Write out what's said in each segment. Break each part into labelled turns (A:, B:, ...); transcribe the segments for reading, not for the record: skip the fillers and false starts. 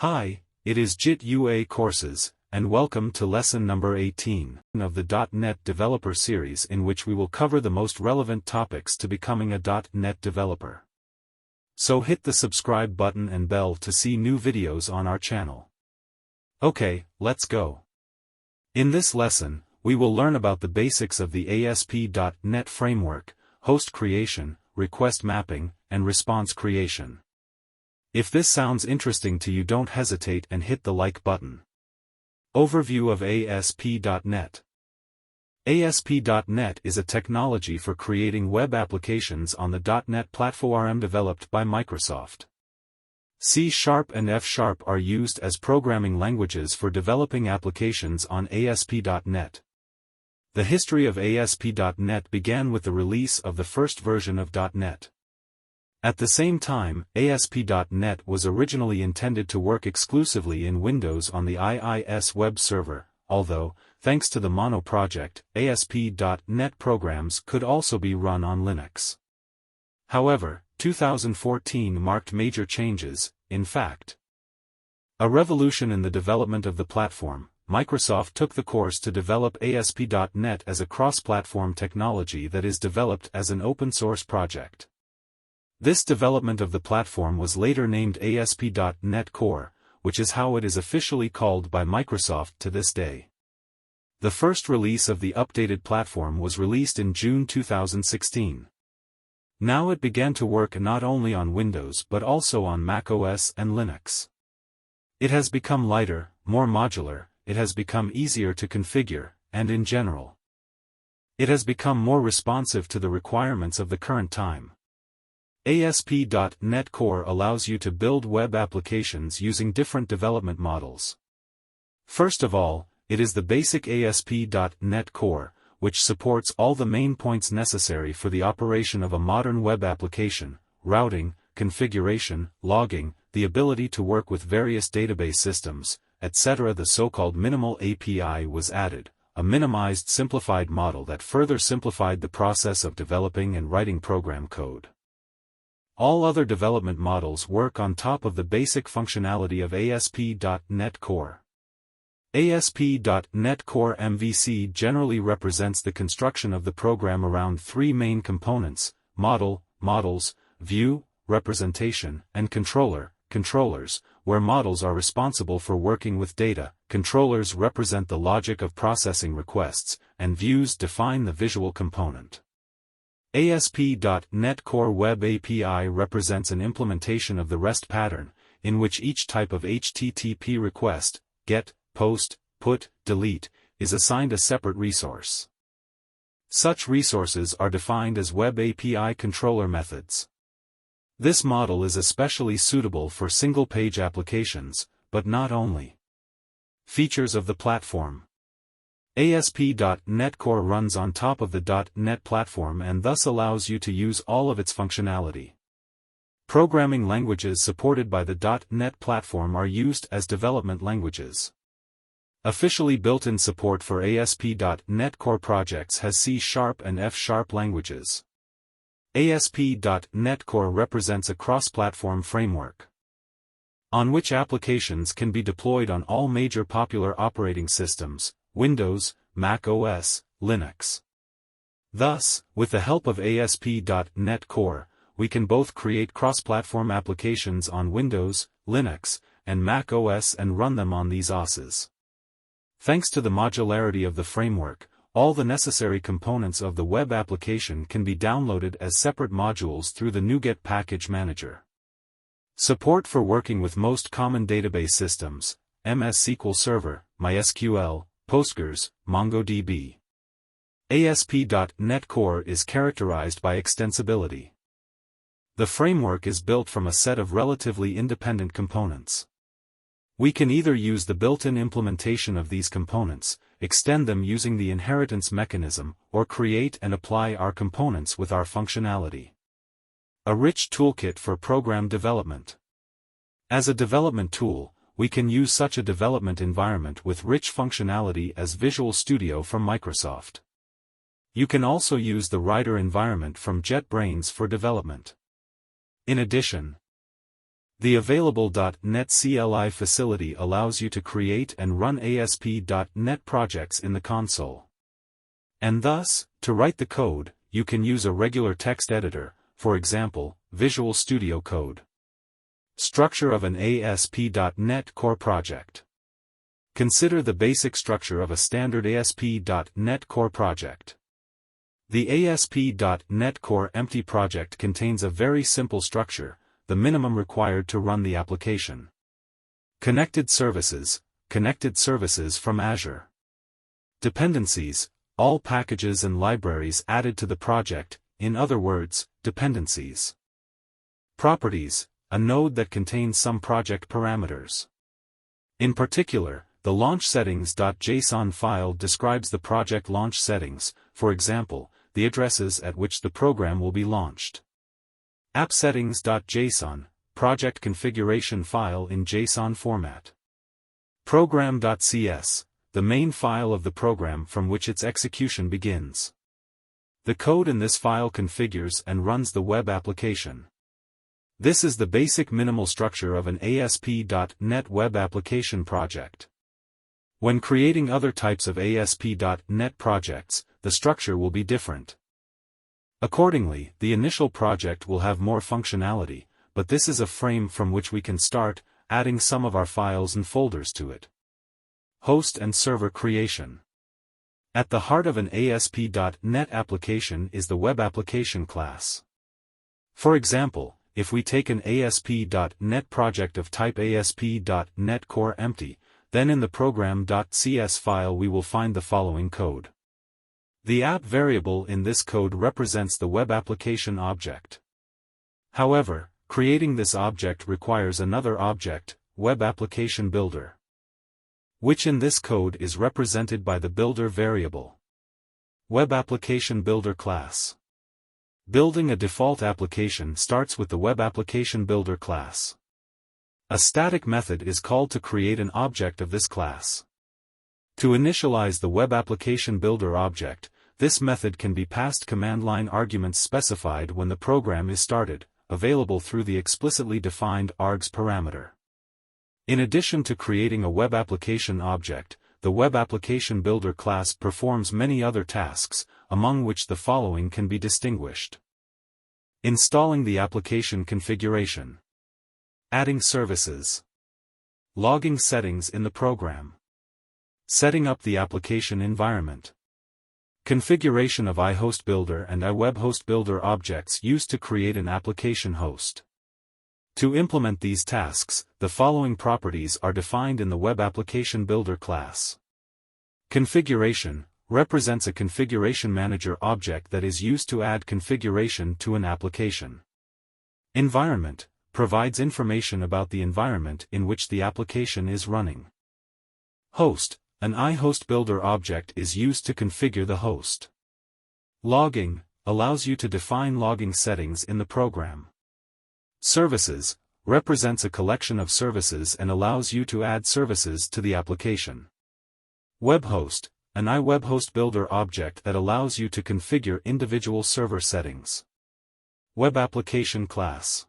A: Hi, it is JIT UA Courses, and welcome to lesson number 18 of the .NET Developer series, in which we will cover the most relevant topics to becoming a .NET developer. So hit the subscribe button and bell to see new videos on our channel. Okay, let's go. In this lesson, we will learn about the basics of the ASP.NET framework, host creation, request mapping, and response creation. If this sounds interesting to you, don't hesitate and hit the like button. Overview of ASP.NET. ASP.NET is a technology for creating web applications on the .NET platform developed by Microsoft. C# and F# are used as programming languages for developing applications on ASP.NET. The history of ASP.NET began with the release of the first version of .NET. At the same time, ASP.NET was originally intended to work exclusively in Windows on the IIS web server, although, thanks to the Mono project, ASP.NET programs could also be run on Linux. However, 2014 marked major changes, in fact. A revolution in the development of the platform. Microsoft took the course to develop ASP.NET as a cross-platform technology that is developed as an open-source project. This development of the platform was later named ASP.NET Core, which is how it is officially called by Microsoft to this day. The first release of the updated platform was released in June 2016. Now it began to work not only on Windows but also on macOS and Linux. It has become lighter, more modular, it has become easier to configure, and in general, it has become more responsive to the requirements of the current time. ASP.NET Core allows you to build web applications using different development models. First of all, it is the basic ASP.NET Core, which supports all the main points necessary for the operation of a modern web application: routing, configuration, logging, the ability to work with various database systems, etc. The so-called minimal API was added, a minimized simplified model that further simplified the process of developing and writing program code. All other development models work on top of the basic functionality of ASP.NET Core. ASP.NET Core MVC generally represents the construction of the program around three main components: model, models, view, representation, and controller, controllers, where models are responsible for working with data, controllers represent the logic of processing requests, and views define the visual component. ASP.NET Core Web API represents an implementation of the REST pattern, in which each type of HTTP request, GET, POST, PUT, DELETE, is assigned a separate resource. Such resources are defined as Web API controller methods. This model is especially suitable for single-page applications, but not only. Features of the platform. ASP.NET Core runs on top of the .NET platform and thus allows you to use all of its functionality. Programming languages supported by the .NET platform are used as development languages. Officially built-in support for ASP.NET Core projects has C# and F# languages. ASP.NET Core represents a cross-platform framework on which applications can be deployed on all major popular operating systems: Windows, Mac OS, Linux. Thus, with the help of ASP.NET Core, we can both create cross-platform applications on Windows, Linux, and Mac OS and run them on these OSes. Thanks to the modularity of the framework, all the necessary components of the web application can be downloaded as separate modules through the NuGet Package Manager. Support for working with most common database systems: MS SQL Server, MySQL, Postgres, MongoDB. ASP.NET Core is characterized by extensibility. The framework is built from a set of relatively independent components. We can either use the built-in implementation of these components, extend them using the inheritance mechanism, or create and apply our components with our functionality. A rich toolkit for program development. As a development tool, we can use such a development environment with rich functionality as Visual Studio from Microsoft. You can also use the Writer environment from JetBrains for development. In addition, The available .NET CLI facility allows you to create and run ASP.NET projects in the console. And thus, to write the code, you can use a regular text editor, for example, Visual Studio Code. Structure of an ASP.NET Core project. Consider the basic structure of a standard ASP.NET Core project. The ASP.NET Core Empty project contains a very simple structure, the minimum required to run the application. Connected services from Azure. Dependencies, all packages and libraries added to the project, in other words, dependencies. Properties, a node that contains some project parameters. In particular, the launch settings.json file describes the project launch settings, for example, the addresses at which the program will be launched. AppSettings.json, project configuration file in JSON format. Program.cs, the main file of the program from which its execution begins. The code in this file configures and runs the web application. This is the basic minimal structure of an ASP.NET Web application project. When creating other types of ASP.NET projects, the structure will be different. Accordingly, the initial project will have more functionality, but this is a frame from which we can start, adding some of our files and folders to it. Host and server creation. At the heart of an ASP.NET application is the Web Application class. For example, if we take an ASP.NET project of type ASP.NET Core Empty, then in the program.cs file we will find the following code. The app variable in this code represents the web application object. However, creating this object requires another object, Web Application Builder, which in this code is represented by the builder variable. Web Application Builder class. Building a default application starts with the Web Application Builder class. A static method is called to create an object of this class. To initialize the Web Application Builder object, this method can be passed command line arguments specified when the program is started, available through the explicitly defined args parameter. In addition to creating a web application object, the Web Application Builder class performs many other tasks, among which the following can be distinguished. Installing the application configuration. Adding services. Logging settings in the program. Setting up the application environment. Configuration of iHostBuilder and iWebHostBuilder objects used to create an application host. To implement these tasks, the following properties are defined in the Web Application Builder class. Configuration represents a configuration manager object that is used to add configuration to an application. Environment provides information about the environment in which the application is running. Host, an iHostBuilder object is used to configure the host. Logging allows you to define logging settings in the program. Services represents a collection of services and allows you to add services to the application. Webhost, an iWebHostBuilder object that allows you to configure individual server settings. Web Application class.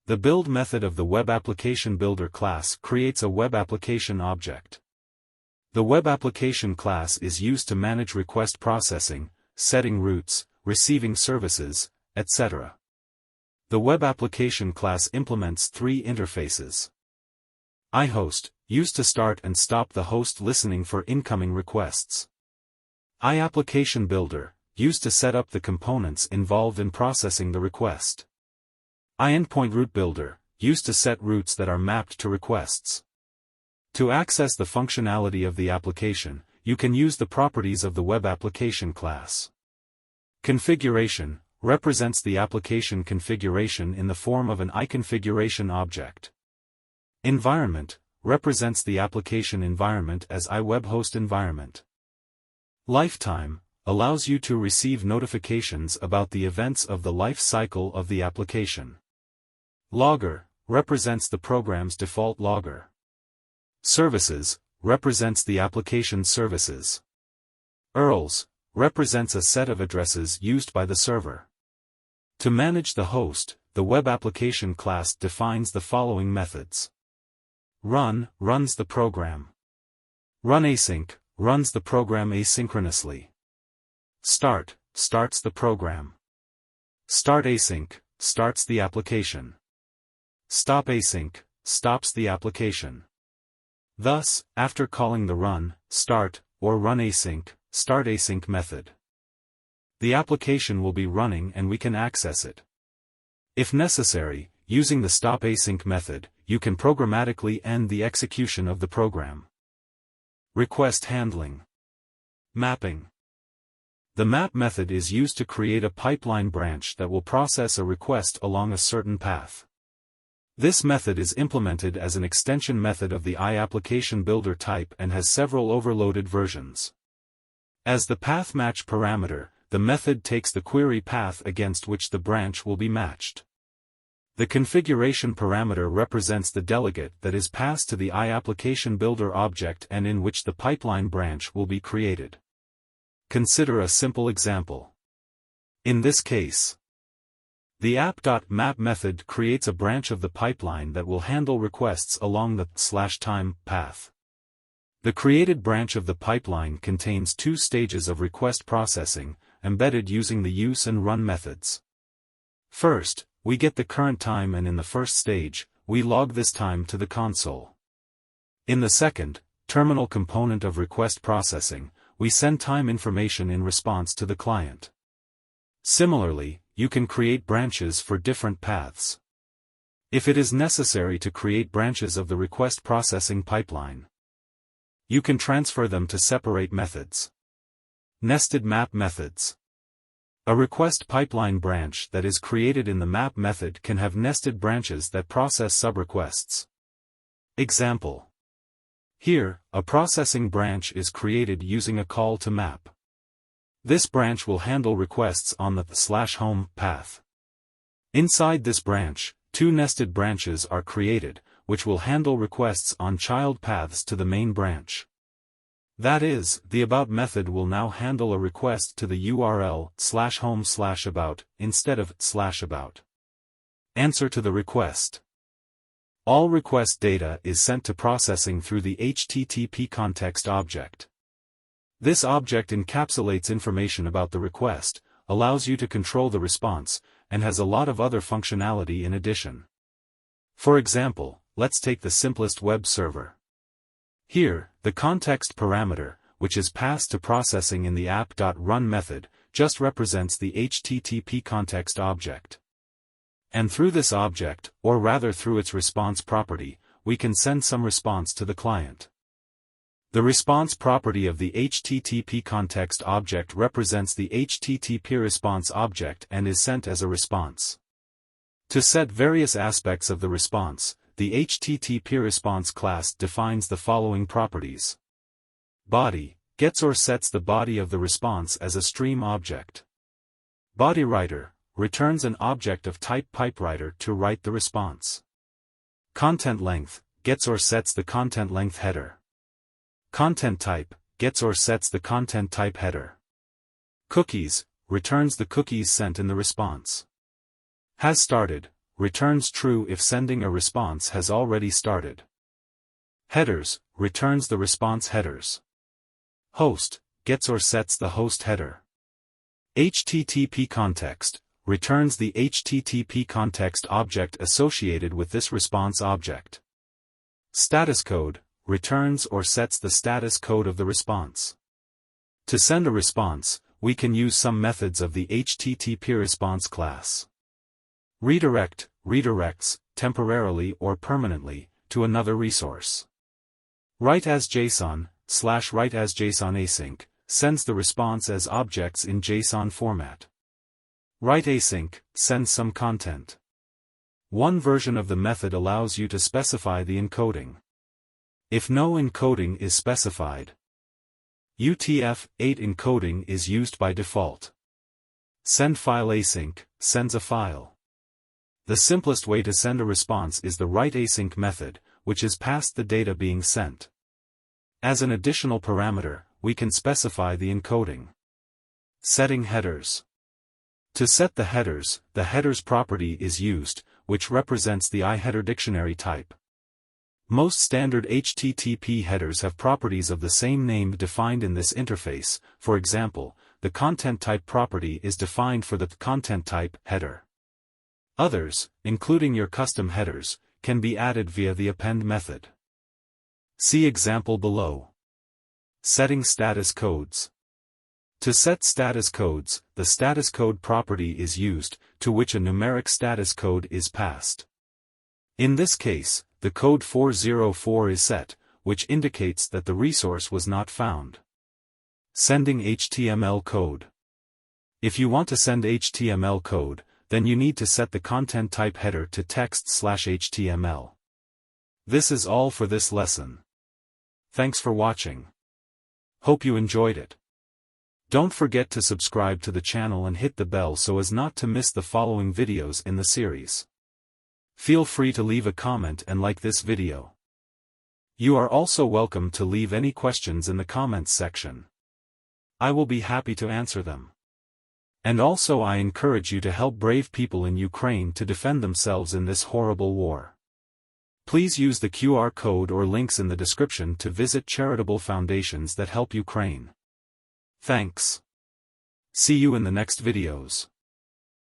A: The build method of the Web Application Builder class creates a web application object. The Web Application class is used to manage request processing, setting routes, receiving services, etc. The Web Application class implements three interfaces. iHost, used to start and stop the host listening for incoming requests. iApplication Builder, used to set up the components involved in processing the request. iEndpoint Route Builder, used to set routes that are mapped to requests. To access the functionality of the application, you can use the properties of the Web Application class. Configuration represents the application configuration in the form of an iConfiguration object. Environment represents the application environment as iWebHost environment. Lifetime allows you to receive notifications about the events of the life cycle of the application. Logger represents the program's default logger. Services represents the application services. URLs represents a set of addresses used by the server. To manage the host, the web application class defines the following methods. Run runs the program. RunAsync runs the program asynchronously. Start starts the program. StartAsync starts the application. StopAsync stops the application. Thus, after calling the run, start, or runAsync, startAsync method, the application will be running and we can access it. If necessary, using the stopAsync method, you can programmatically end the execution of the program. Request handling. Mapping. The map method is used to create a pipeline branch that will process a request along a certain path. This method is implemented as an extension method of the iApplication Builder type and has several overloaded versions. As the path match parameter, the method takes the query path against which the branch will be matched. The configuration parameter represents the delegate that is passed to the iApplication Builder object and in which the pipeline branch will be created. Consider a simple example. In this case, the app.map method creates a branch of the pipeline that will handle requests along the /time path. The created branch of the pipeline contains two stages of request processing, embedded using the use and run methods. First, we get the current time, and in the first stage, we log this time to the console. In the second, terminal component of request processing, we send time information in response to the client. Similarly, you can create branches for different paths. If it is necessary to create branches of the request processing pipeline, you can transfer them to separate methods. Nested map methods. A request pipeline branch that is created in the map method can have nested branches that process subrequests. Example. Here, a processing branch is created using a call to map. This branch will handle requests on the /home path. Inside this branch, two nested branches are created, which will handle requests on child paths to the main branch. That is, the about method will now handle a request to the URL /home/about instead of /about. Answer to the request. All request data is sent to processing through the HTTP context object. This object encapsulates information about the request, allows you to control the response, and has a lot of other functionality in addition. For example, let's take the simplest web server. Here, the context parameter, which is passed to processing in the app.run method, just represents the HTTP context object. And through this object, or rather through its response property, we can send some response to the client. The response property of the HTTP context object represents the HTTP response object and is sent as a response. To set various aspects of the response, the HTTP response class defines the following properties. Body gets or sets the body of the response as a stream object. BodyWriter returns an object of type pipewriter to write the response. Content length gets or sets the content length header. Content type gets or sets the content type header. Cookies returns the cookies sent in the response. Has started returns true if sending a response has already started. Headers returns the response headers. Host gets or sets the host header. HTTP context returns the HTTP context object associated with this response object. Status code returns or sets the status code of the response. To send a response, we can use some methods of the HTTP response class. Redirect redirects, temporarily or permanently, to another resource. Write as JSON /write as JSON async sends the response as objects in JSON format. Write async sends some content. One version of the method allows you to specify the encoding. If no encoding is specified, UTF-8 encoding is used by default. Send file async sends a file. The simplest way to send a response is the write async method, which is past the data being sent. As an additional parameter, we can specify the encoding. Setting headers. To set the headers property is used, which represents the iHeader dictionary type. Most standard HTTP headers have properties of the same name defined in this interface. For example, the content type property is defined for the content type header. Others, including your custom headers, can be added via the append method. See example below. Setting status codes. To set status codes, the status code property is used, to which a numeric status code is passed. In this case, the code 404 is set, which indicates that the resource was not found. Sending HTML code. If you want to send HTML code, then you need to set the content type header to text/HTML. This is all for this lesson. Thanks for watching. Hope you enjoyed it. Don't forget to subscribe to the channel and hit the bell so as not to miss the following videos in the series. Feel free to leave a comment and like this video. You are also welcome to leave any questions in the comments section. I will be happy to answer them. And also I encourage you to help brave people in Ukraine to defend themselves in this horrible war. Please use the QR code or links in the description to visit charitable foundations that help Ukraine. Thanks. See you in the next videos.